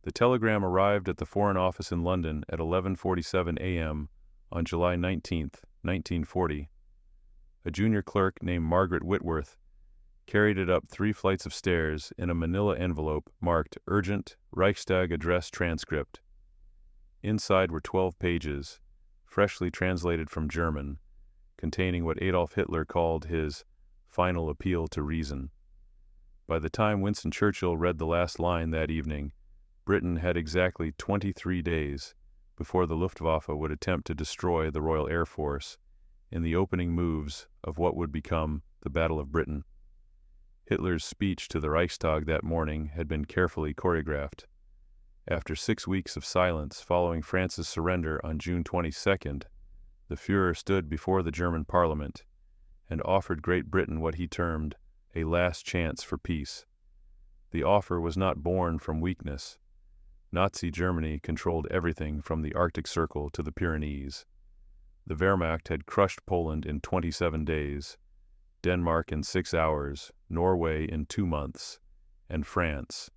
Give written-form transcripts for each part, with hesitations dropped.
The telegram arrived at the Foreign Office in London at 11:47 a.m. on July 19, 1940. A junior clerk named Margaret Whitworth carried it up 3 flights of stairs in a manila envelope marked Urgent Reichstag Address Transcript. Inside were 12 pages, freshly translated from German, containing what Adolf Hitler called his final appeal to reason. By the time Winston Churchill read the last line that evening, Britain had exactly 23 days before the Luftwaffe would attempt to destroy the Royal Air Force in the opening moves of what would become the Battle of Britain. Hitler's speech to the Reichstag that morning had been carefully choreographed. After 6 weeks of silence following France's surrender on June 22nd, the Führer stood before the German parliament and offered Great Britain what he termed a last chance for peace. The offer was not born from weakness. Nazi Germany controlled everything from the Arctic Circle to the Pyrenees. The Wehrmacht had crushed Poland in 27 days, Denmark in 6 hours, Norway in 2 months, and France,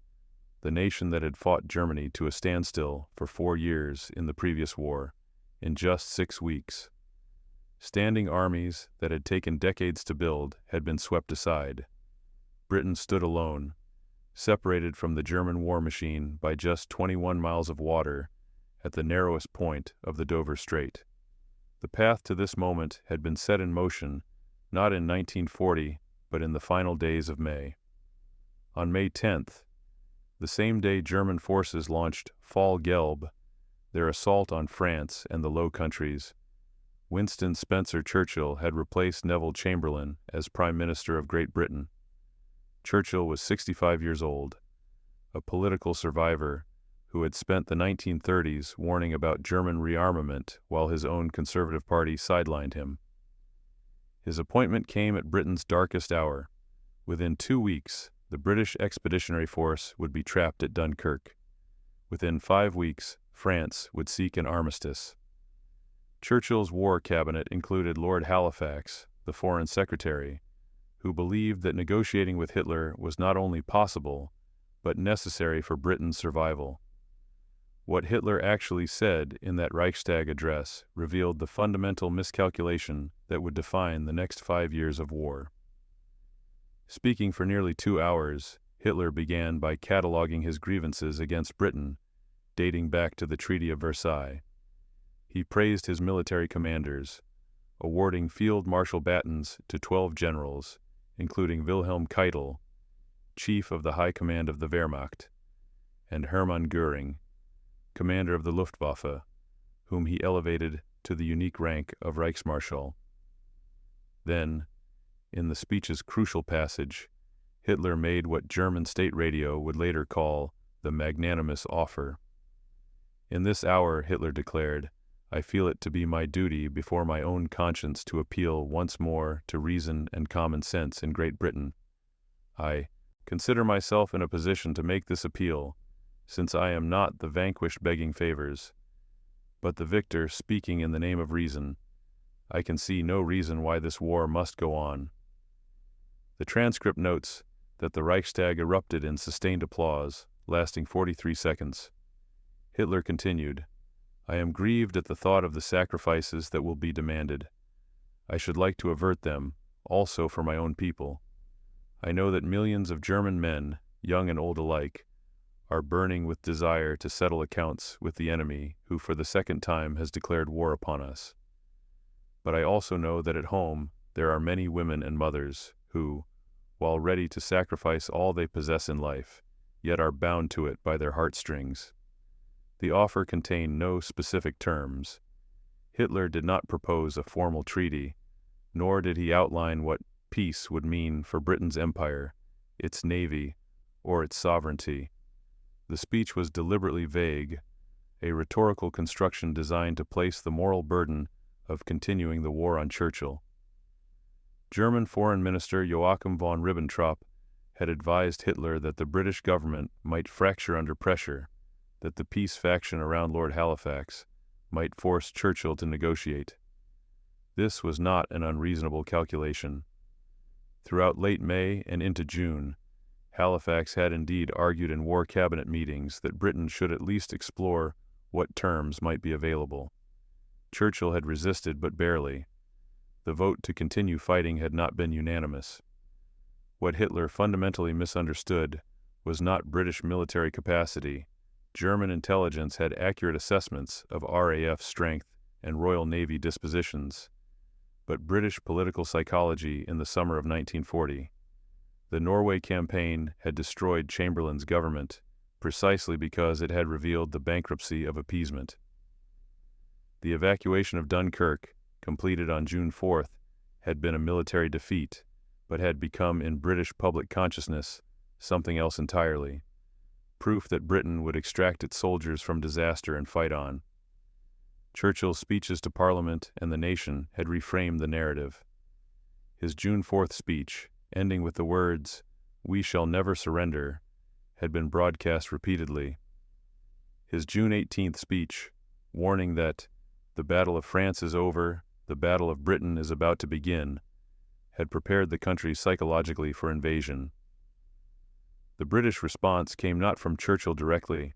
the nation that had fought Germany to a standstill for 4 years in the previous war, in just 6 weeks. Standing armies that had taken decades to build had been swept aside. Britain stood alone, separated from the German war machine by just 21 miles of water at the narrowest point of the Dover Strait. The path to this moment had been set in motion not in 1940, but in the final days of May. On May 10th, the same day German forces launched Fall Gelb, their assault on France and the Low Countries, Winston Spencer Churchill had replaced Neville Chamberlain as Prime Minister of Great Britain. Churchill was 65 years old, a political survivor who had spent the 1930s warning about German rearmament while his own Conservative Party sidelined him. His appointment came at Britain's darkest hour. Within 2 weeks, the British Expeditionary Force would be trapped at Dunkirk. Within 5 weeks, France would seek an armistice. Churchill's war cabinet included Lord Halifax, the Foreign Secretary, who believed that negotiating with Hitler was not only possible, but necessary for Britain's survival. What Hitler actually said in that Reichstag address revealed the fundamental miscalculation that would define the next 5 years of war. Speaking for nearly 2 hours, Hitler began by cataloging his grievances against Britain, dating back to the Treaty of Versailles. He praised his military commanders, awarding field marshal batons to 12 generals, including Wilhelm Keitel, chief of the High Command of the Wehrmacht, and Hermann Göring, commander of the Luftwaffe, whom he elevated to the unique rank of Reichsmarschall. Then, in the speech's crucial passage, Hitler made what German state radio would later call the Magnanimous offer. In this hour, Hitler declared, I feel it to be my duty before my own conscience to appeal once more to reason and common sense in Great Britain. I consider myself in a position to make this appeal, since I am not the vanquished begging favors, but the victor speaking in the name of reason. I can see no reason why this war must go on. The transcript notes that the Reichstag erupted in sustained applause, lasting 43 seconds. Hitler continued, I am grieved at the thought of the sacrifices that will be demanded. I should like to avert them, also for my own people. I know that millions of German men, young and old alike, are burning with desire to settle accounts with the enemy who for the second time has declared war upon us. But I also know that at home there are many women and mothers who, while ready to sacrifice all they possess in life, yet are bound to it by their heartstrings. The offer contained no specific terms. Hitler did not propose a formal treaty, nor did he outline what peace would mean for Britain's empire, its navy, or its sovereignty. The speech was deliberately vague, a rhetorical construction designed to place the moral burden of continuing the war on Churchill. German Foreign Minister Joachim von Ribbentrop had advised Hitler that the British government might fracture under pressure, that the peace faction around Lord Halifax might force Churchill to negotiate. This was not an unreasonable calculation. Throughout late May and into June, Halifax had indeed argued in war cabinet meetings that Britain should at least explore what terms might be available. Churchill had resisted, but barely. The vote to continue fighting had not been unanimous. What Hitler fundamentally misunderstood was not British military capacity. German intelligence had accurate assessments of RAF strength and Royal Navy dispositions, but British political psychology in the summer of 1940. The Norway campaign had destroyed Chamberlain's government precisely because it had revealed the bankruptcy of appeasement. The evacuation of Dunkirk, completed on June 4th, had been a military defeat, but had become in British public consciousness something else entirely, proof that Britain would extract its soldiers from disaster and fight on. Churchill's speeches to Parliament and the nation had reframed the narrative. His June 4th speech, ending with the words, "We shall never surrender," had been broadcast repeatedly. His June 18th speech, warning that the Battle of France is over, the Battle of Britain is about to begin, had prepared the country psychologically for invasion. The British response came not from Churchill directly,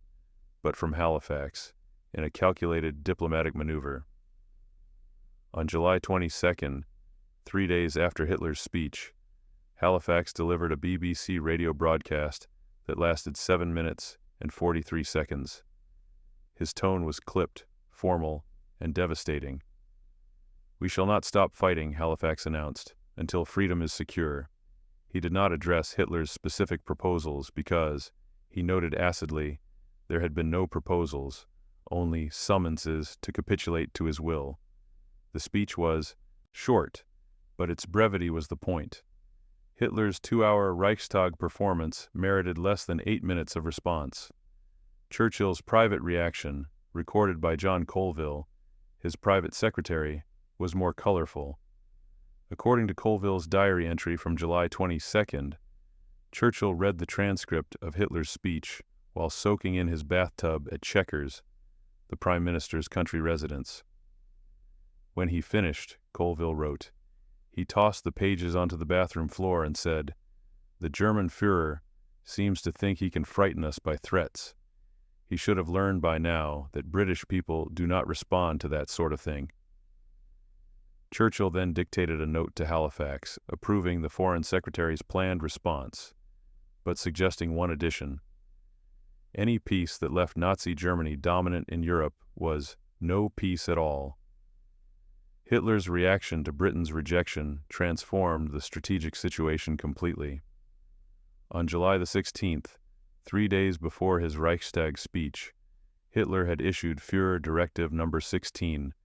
but from Halifax, in a calculated diplomatic maneuver. On July 22nd, 3 days after Hitler's speech, Halifax delivered a BBC radio broadcast that lasted 7 minutes and 43 seconds. His tone was clipped, formal, and devastating. "We shall not stop fighting," Halifax announced, "until freedom is secure." He did not address Hitler's specific proposals because, he noted acidly, there had been no proposals, only summonses to capitulate to his will. The speech was short, but its brevity was the point. Hitler's 2-hour Reichstag performance merited less than 8 minutes of response. Churchill's private reaction, recorded by John Colville, his private secretary, was more colorful. According to Colville's diary entry from July 22nd, Churchill read the transcript of Hitler's speech while soaking in his bathtub at Chequers, the Prime Minister's country residence. When he finished, Colville wrote, he tossed the pages onto the bathroom floor and said, "The German Führer seems to think he can frighten us by threats. He should have learned by now that British people do not respond to that sort of thing." Churchill then dictated a note to Halifax, approving the Foreign Secretary's planned response, but suggesting one addition. Any peace that left Nazi Germany dominant in Europe was no peace at all. Hitler's reaction to Britain's rejection transformed the strategic situation completely. On July the 16th, 3 days before his Reichstag speech, Hitler had issued Führer Directive No. 16,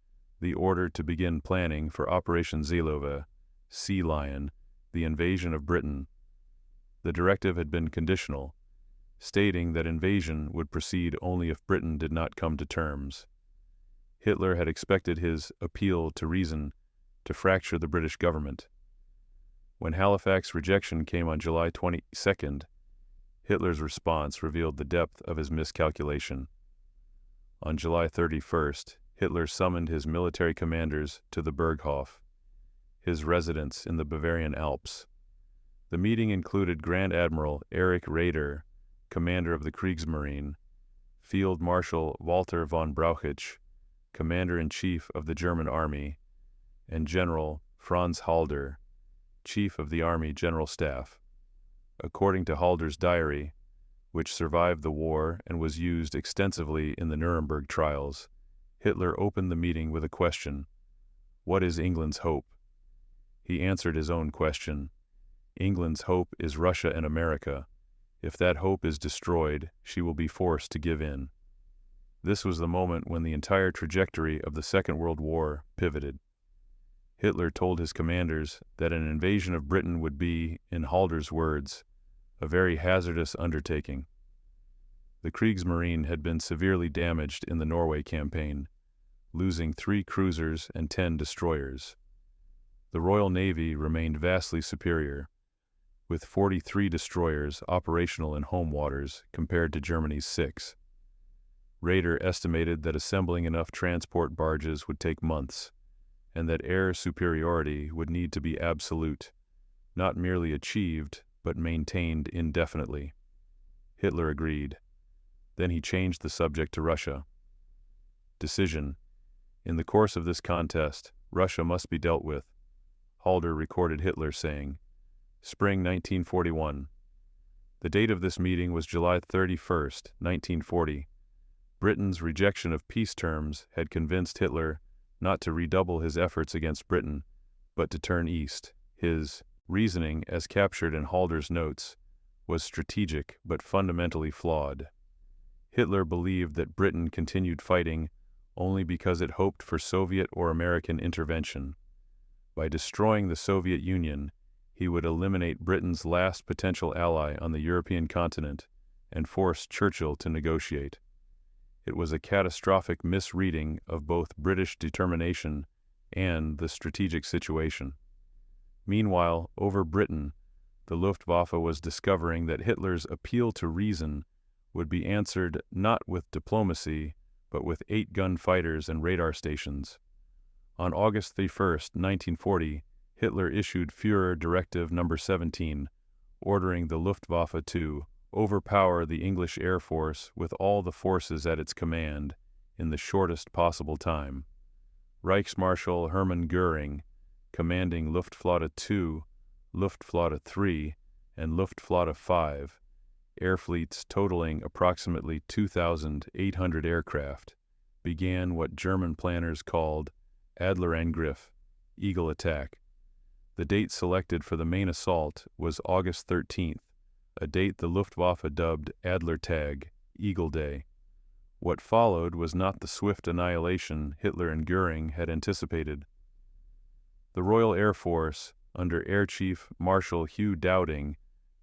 the order to begin planning for Operation Seelöwe, Sea Lion, the invasion of Britain. The directive had been conditional, stating that invasion would proceed only if Britain did not come to terms. Hitler had expected his appeal to reason to fracture the British government. When Halifax rejection came on July 22nd, Hitler's response revealed the depth of his miscalculation. On July 31st, Hitler summoned his military commanders to the Berghof, his residence in the Bavarian Alps. The meeting included Grand Admiral Erich Raeder, commander of the Kriegsmarine, Field Marshal Walter von Brauchitsch, commander-in-chief of the German Army, and General Franz Halder, chief of the Army General Staff. According to Halder's diary, which survived the war and was used extensively in the Nuremberg trials, Hitler opened the meeting with a question: "What is England's hope?" He answered his own question: "England's hope is Russia and America. If that hope is destroyed, she will be forced to give in." This was the moment when the entire trajectory of the Second World War pivoted. Hitler told his commanders that an invasion of Britain would be, in Halder's words, a very hazardous undertaking. The Kriegsmarine had been severely damaged in the Norway campaign, losing 3 cruisers and 10 destroyers. The Royal Navy remained vastly superior, with 43 destroyers operational in home waters compared to Germany's 6. Raeder estimated that assembling enough transport barges would take months, and that air superiority would need to be absolute, not merely achieved, but maintained indefinitely. Hitler agreed. Then he changed the subject to Russia. Decision. In the course of this contest, Russia must be dealt with. Halder recorded Hitler saying, Spring 1941. The date of this meeting was July 31st, 1940. Britain's rejection of peace terms had convinced Hitler not to redouble his efforts against Britain, but to turn east. His reasoning, as captured in Halder's notes, was strategic but fundamentally flawed. Hitler believed that Britain continued fighting only because it hoped for Soviet or American intervention. By destroying the Soviet Union, he would eliminate Britain's last potential ally on the European continent and force Churchill to negotiate. It was a catastrophic misreading of both British determination and the strategic situation. Meanwhile, over Britain, the Luftwaffe was discovering that Hitler's appeal to reason would be answered not with diplomacy, but with 8-gun fighters and radar stations. On August 31, 1940, Hitler issued Führer Directive No. 17, ordering the Luftwaffe to overpower the English Air Force with all the forces at its command in the shortest possible time. Reichsmarschall Hermann Göring, commanding Luftflotte 2, Luftflotte 3, and Luftflotte 5, air fleets totaling approximately 2,800 aircraft, began what German planners called Adlerangriff, Eagle Attack. The date selected for the main assault was August 13th, a date the Luftwaffe dubbed Adlertag, Eagle Day. What followed was not the swift annihilation Hitler and Göring had anticipated. The Royal Air Force, under Air Chief Marshal Hugh Dowding,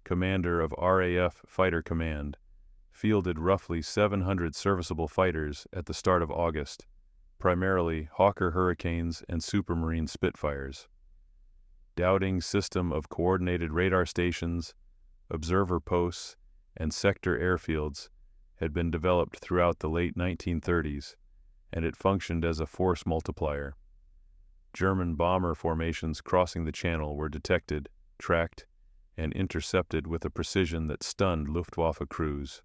commander of RAF Fighter Command, fielded roughly 700 serviceable fighters at the start of August, primarily Hawker Hurricanes and Supermarine Spitfires. Dowding's system of coordinated radar stations, observer posts, and sector airfields had been developed throughout the late 1930s, and it functioned as a force multiplier. German bomber formations crossing the Channel were detected, tracked, and intercepted with a precision that stunned Luftwaffe crews.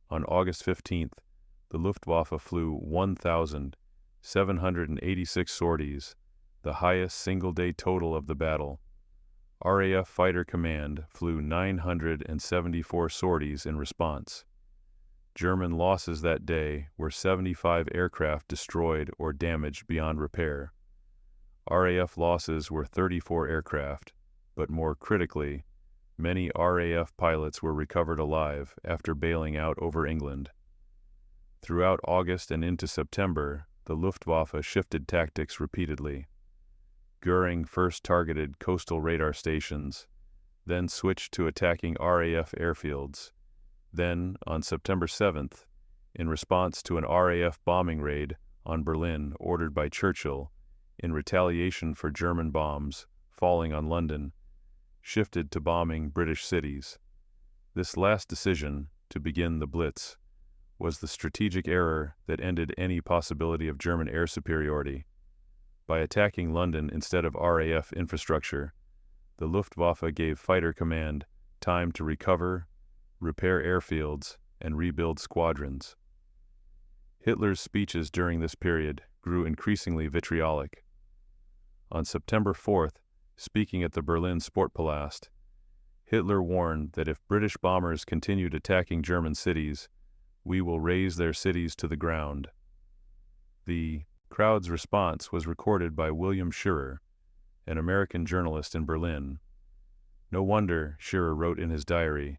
On August 15th, the Luftwaffe flew 1,786 sorties, the highest single-day total of the battle. RAF Fighter Command flew 974 sorties in response. German losses that day were 75 aircraft destroyed or damaged beyond repair. RAF losses were 34 aircraft, but more critically, many RAF pilots were recovered alive after bailing out over England. Throughout August and into September, the Luftwaffe shifted tactics repeatedly. Göring first targeted coastal radar stations, then switched to attacking RAF airfields. Then, on September 7th, in response to an RAF bombing raid on Berlin ordered by Churchill in retaliation for German bombs falling on London, shifted to bombing British cities. This last decision, to begin the Blitz, was the strategic error that ended any possibility of German air superiority. By attacking London instead of RAF infrastructure, the Luftwaffe gave Fighter Command time to recover, repair airfields, and rebuild squadrons. Hitler's speeches during this period grew increasingly vitriolic. On September 4th, speaking at the Berlin Sportpalast, Hitler warned that if British bombers continued attacking German cities, we will raze their cities to the ground. The crowd's response was recorded by William Führer, an American journalist in Berlin. No wonder, Führer wrote in his diary,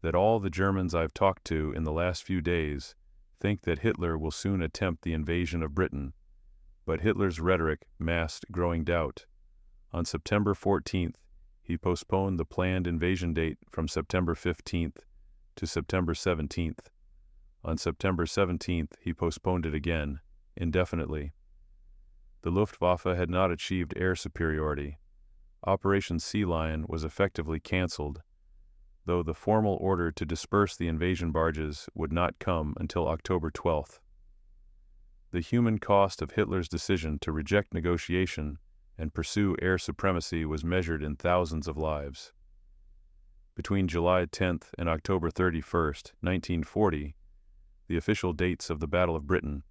that all the Germans I've talked to in the last few days think that Hitler will soon attempt the invasion of Britain. But Hitler's rhetoric masked growing doubt. On September 14th, he postponed the planned invasion date from September 15th to September 17th. On September 17th, he postponed it again, indefinitely. The Luftwaffe had not achieved air superiority. Operation Sea Lion was effectively cancelled, though the formal order to disperse the invasion barges would not come until October 12th. The human cost of Hitler's decision to reject negotiation and pursue air supremacy was measured in thousands of lives. Between July 10th and October 31st, 1940, the official dates of the Battle of Britain,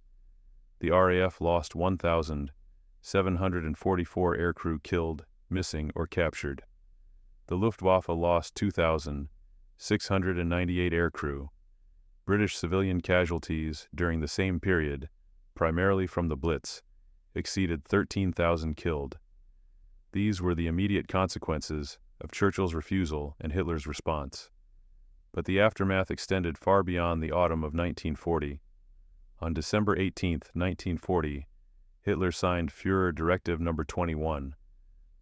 the RAF lost 1,744 aircrew killed, missing, or captured. The Luftwaffe lost 2,698 aircrew. British civilian casualties during the same period, primarily from the Blitz, exceeded 13,000 killed. These were the immediate consequences of Churchill's refusal and Hitler's response. But the aftermath extended far beyond the autumn of 1940. On December 18, 1940, Hitler signed Führer Directive No. 21,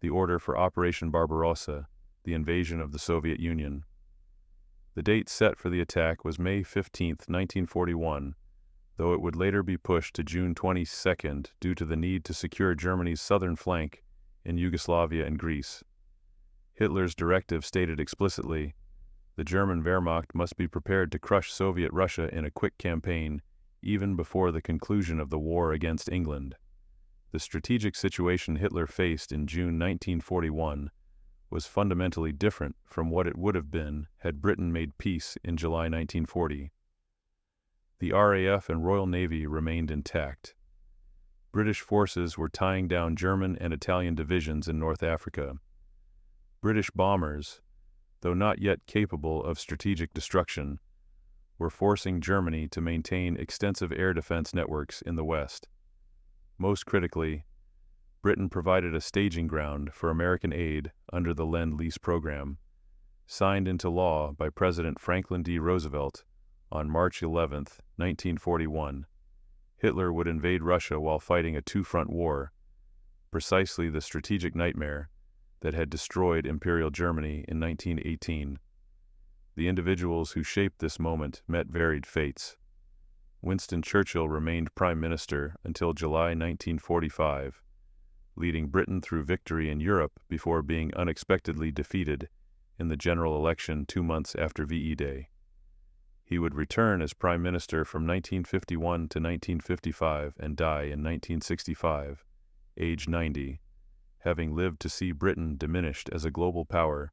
the order for Operation Barbarossa, the invasion of the Soviet Union. The date set for the attack was May 15, 1941, though it would later be pushed to June 22 due to the need to secure Germany's southern flank in Yugoslavia and Greece. Hitler's directive stated explicitly, the German Wehrmacht must be prepared to crush Soviet Russia in a quick campaign even before the conclusion of the war against England. The strategic situation Hitler faced in June 1941 was fundamentally different from what it would have been had Britain made peace in July 1940. The RAF and Royal Navy remained intact. British forces were tying down German and Italian divisions in North Africa. British bombers, though not yet capable of strategic destruction, were forcing Germany to maintain extensive air defense networks in the West. Most critically, Britain provided a staging ground for American aid under the Lend-Lease program, signed into law by President Franklin D. Roosevelt on March 11, 1941. Hitler would invade Russia while fighting a two-front war, precisely the strategic nightmare that had destroyed Imperial Germany in 1918. The individuals who shaped this moment met varied fates. Winston Churchill remained Prime Minister until July 1945, leading Britain through victory in Europe before being unexpectedly defeated in the general election 2 months after VE Day. He would return as Prime Minister from 1951 to 1955 and die in 1965, age 90, having lived to see Britain diminished as a global power,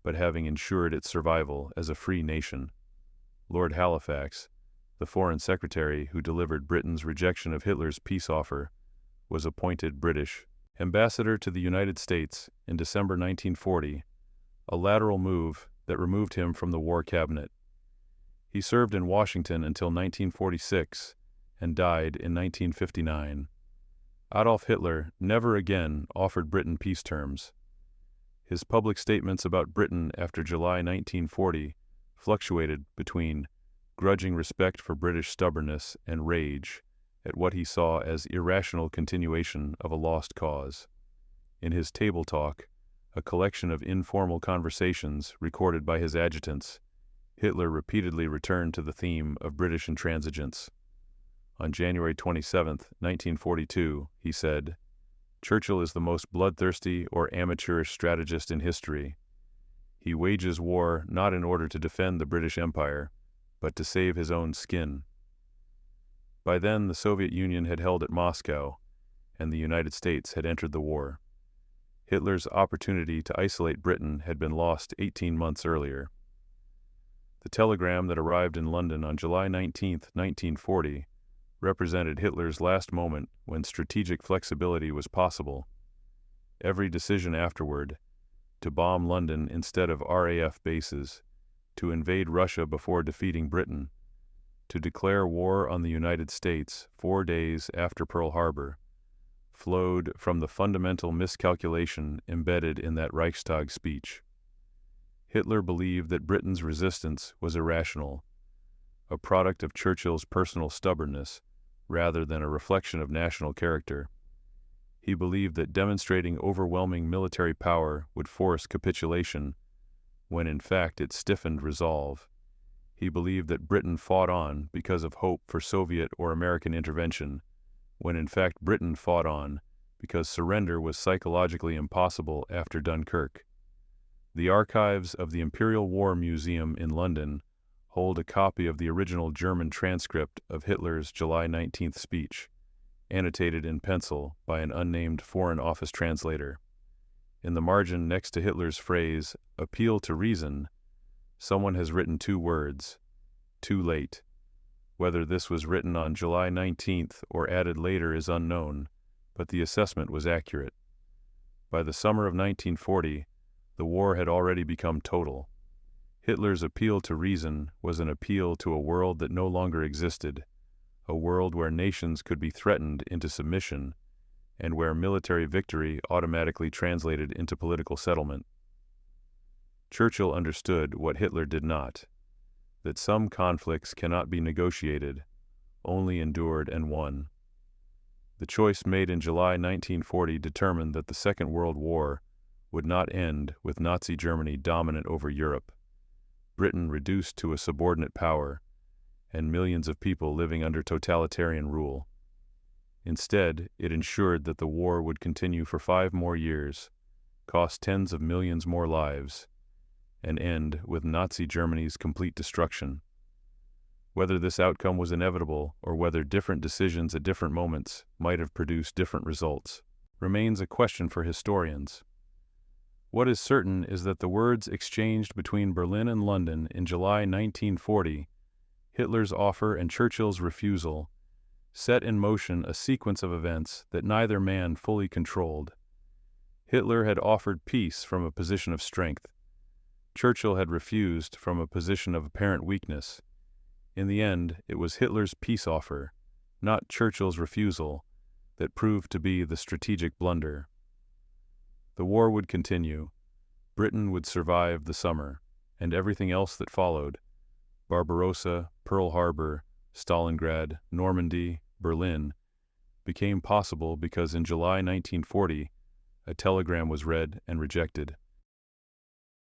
but having ensured its survival as a free nation. Lord Halifax, the Foreign Secretary who delivered Britain's rejection of Hitler's peace offer, was appointed British Ambassador to the United States in December 1940, a lateral move that removed him from the War Cabinet. He served in Washington until 1946 and died in 1959. Adolf Hitler never again offered Britain peace terms. His public statements about Britain after July 1940 fluctuated between grudging respect for British stubbornness and rage at what he saw as irrational continuation of a lost cause. In his Table Talk, a collection of informal conversations recorded by his adjutants, Hitler repeatedly returned to the theme of British intransigence. On January 27, 1942, he said, "Churchill is the most bloodthirsty or amateurish strategist in history. He wages war not in order to defend the British Empire, but to save his own skin." By then, the Soviet Union had held at Moscow, and the United States had entered the war. Hitler's opportunity to isolate Britain had been lost 18 months earlier. The telegram that arrived in London on July 19, 1940, represented Hitler's last moment when strategic flexibility was possible. Every decision afterward, to bomb London instead of RAF bases, to invade Russia before defeating Britain, to declare war on the United States 4 days after Pearl Harbor, flowed from the fundamental miscalculation embedded in that Reichstag speech. Hitler believed that Britain's resistance was irrational, a product of Churchill's personal stubbornness, rather than a reflection of national character. He believed that demonstrating overwhelming military power would force capitulation, when in fact it stiffened resolve. He believed that Britain fought on because of hope for Soviet or American intervention, when in fact Britain fought on because surrender was psychologically impossible after Dunkirk. The archives of the Imperial War Museum in London hold a copy of the original German transcript of Hitler's July 19th speech, annotated in pencil by an unnamed Foreign Office translator. In the margin next to Hitler's phrase, "appeal to reason," Someone has written 2 words, too late. Whether this was written on July 19th or added later is unknown, but the assessment was accurate. By the summer of 1940, the war had already become total. Hitler's appeal to reason was an appeal to a world that no longer existed, a world where nations could be threatened into submission, and where military victory automatically translated into political settlement. Churchill understood what Hitler did not, that some conflicts cannot be negotiated, only endured and won. The choice made in July 1940 determined that the Second World War would not end with Nazi Germany dominant over Europe, Britain reduced to a subordinate power, and millions of people living under totalitarian rule. Instead, it ensured that the war would continue for 5 more years, cost tens of millions more lives, and end with Nazi Germany's complete destruction. Whether this outcome was inevitable or whether different decisions at different moments might have produced different results remains a question for historians. What is certain is that the words exchanged between Berlin and London in July 1940, Hitler's offer and Churchill's refusal, set in motion a sequence of events that neither man fully controlled. Hitler had offered peace from a position of strength. Churchill had refused from a position of apparent weakness. In the end, it was Hitler's peace offer, not Churchill's refusal, that proved to be the strategic blunder. The war would continue. Britain would survive the summer, and everything else that followed — Barbarossa, Pearl Harbor, Stalingrad, Normandy, Berlin — became possible because in July 1940, a telegram was read and rejected.